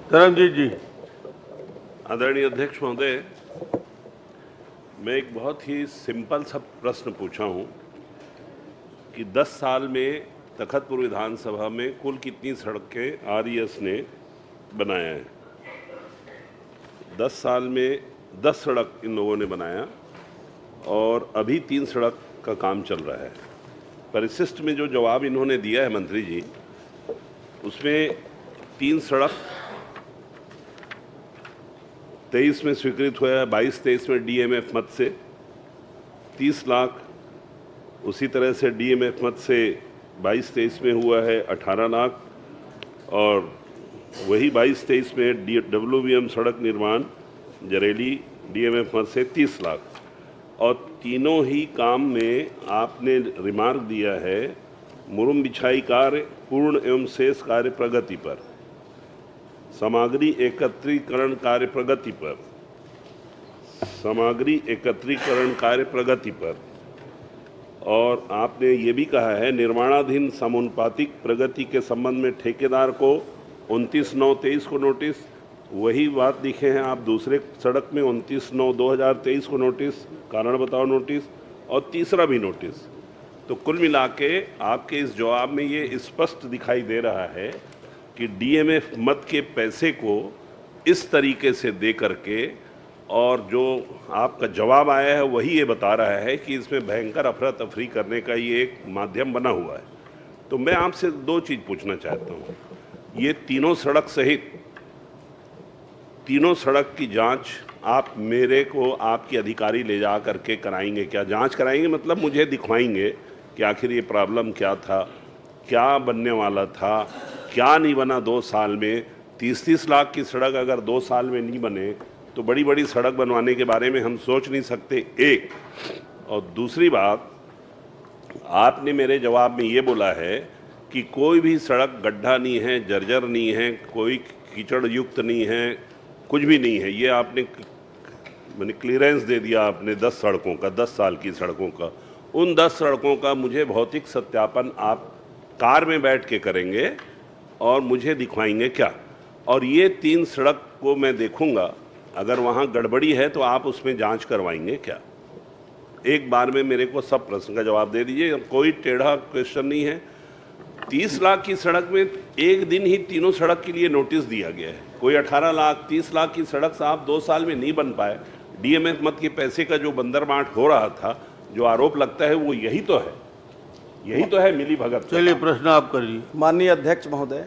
धर्मजीत जी। आदरणीय अध्यक्ष महोदय, मैं एक बहुत ही सिंपल सा प्रश्न पूछा हूं कि 10 साल में तखतपुर विधानसभा में कुल कितनी सड़कें आरईएस ने बनाया है। 10 साल में 10 सड़क इन लोगों ने बनाया और अभी 3 सड़क का काम चल रहा है। परिशिष्ट में जो जवाब इन्होंने दिया है मंत्री जी, उसमें 3 सड़क 23 में स्वीकृत हुआ है, 22-23 में डीएमएफ मद से 30 लाख, उसी तरह से डीएमएफ मद से 22-23 में हुआ है 18 लाख, और वही 22-23 में डब्ल्यूबीएम सड़क निर्माण जरेली डीएमएफ मद से 30 लाख। और तीनों ही काम में आपने रिमार्क दिया है मुरुम बिछाई कार्य पूर्ण एवं शेष कार्य प्रगति पर, सामग्री एकत्रीकरण कार्य प्रगति पर, सामग्री एकत्रीकरण कार्य प्रगति पर, और आपने ये भी कहा है निर्माणाधीन समानुपातिक प्रगति के संबंध में ठेकेदार को 29/9/23 को नोटिस। वही बात लिखे हैं आप दूसरे सड़क में 29/9/2023 को नोटिस, कारण बताओ नोटिस, और तीसरा भी नोटिस। तो कुल मिला के आपके इस जवाब में ये स्पष्ट दिखाई दे रहा है कि डीएमएफ मद के पैसे को इस तरीके से दे करके, और जो आपका जवाब आया है वही ये बता रहा है कि इसमें भयंकर अफरा तफरी करने का ये एक माध्यम बना हुआ है। तो मैं आपसे 2 चीज़ पूछना चाहता हूँ। ये तीनों सड़क सहित तीनों सड़क की जांच आप मेरे को आपके अधिकारी ले जा करके कराएंगे क्या? जांच कराएंगे मतलब मुझे दिखवाएंगे कि आखिर ये प्रॉब्लम क्या था, क्या बनने वाला था, क्या नहीं बना 2 साल में। 30-30 लाख की सड़क अगर 2 साल में नहीं बने तो बड़ी बड़ी सड़क बनवाने के बारे में हम सोच नहीं सकते, एक। और दूसरी बात, आपने मेरे जवाब में ये बोला है कि कोई भी सड़क गड्ढा नहीं है, जर्जर नहीं है, कोई कीचड़ युक्त नहीं है, कुछ भी नहीं है। ये आपने मैंने क्लियरेंस दे दिया आपने 10 सड़कों का, 10 साल की सड़कों का। उन 10 सड़कों का मुझे भौतिक सत्यापन आप कार में बैठ के करेंगे और मुझे दिखवाएंगे क्या? और ये 3 सड़क को मैं देखूंगा, अगर वहाँ गड़बड़ी है तो आप उसमें जांच करवाएंगे क्या? एक बार में मेरे को सब प्रश्न का जवाब दे दीजिए, कोई टेढ़ा क्वेश्चन नहीं है। 30 लाख की सड़क में एक दिन ही तीनों सड़क के लिए नोटिस दिया गया है। कोई 18 लाख 30 लाख की सड़क साहब 2 साल में नहीं बन पाए। डीएमएफ मद के पैसे का जो बंदरबांट हो रहा था, जो आरोप लगता है वो यही तो है, यही तो है मिली भगत। चलिए प्रश्न आप करिए। माननीय अध्यक्ष महोदय,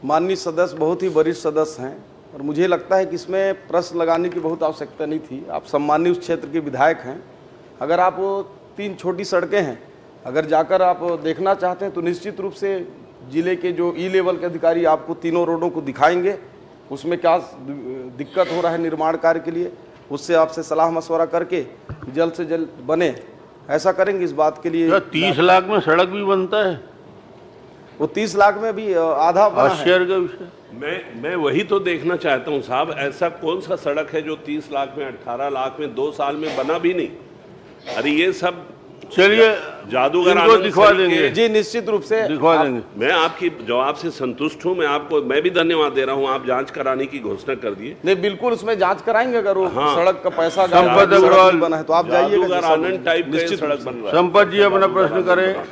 माननीय सदस्य बहुत ही वरिष्ठ सदस्य हैं और मुझे लगता है कि इसमें प्रश्न लगाने की बहुत आवश्यकता नहीं थी। आप सम्मानीय उस क्षेत्र के विधायक हैं। अगर आप 3 छोटी सड़कें हैं, अगर जाकर आप देखना चाहते हैं तो निश्चित रूप से जिले के जो ई लेवल के अधिकारी आपको तीनों रोडों को दिखाएंगे, उसमें क्या दिक्कत हो रहा है निर्माण कार्य के लिए, उससे आपसे सलाह मशवरा करके जल्द से जल्द बने, ऐसा करेंगे। इस बात के लिए 30 लाख में सड़क भी बनता है? वो 30 लाख में भी आधा बना है। आश्चर्य का विषय। मैं वही तो देखना चाहता हूँ साहब, ऐसा कौन सा सड़क है जो 30 लाख में 18 लाख में 2 साल में बना भी नहीं? अरे ये सब चलिए जादूगर इनको दिखवा देंगे जी, निश्चित रूप से दिखवा देंगे। मैं आपकी जवाब से संतुष्ट हूं। मैं भी धन्यवाद दे रहा हूं, आप जांच कराने की घोषणा कर दिए। नहीं, बिल्कुल उसमें जांच कराएंगे। अगर वो सड़क का पैसा संपत अग्रवाल बना है तो आप जाइएगा। आनंद टाइप का सड़क बन रहा है। संपत जी अपना प्रश्न करें।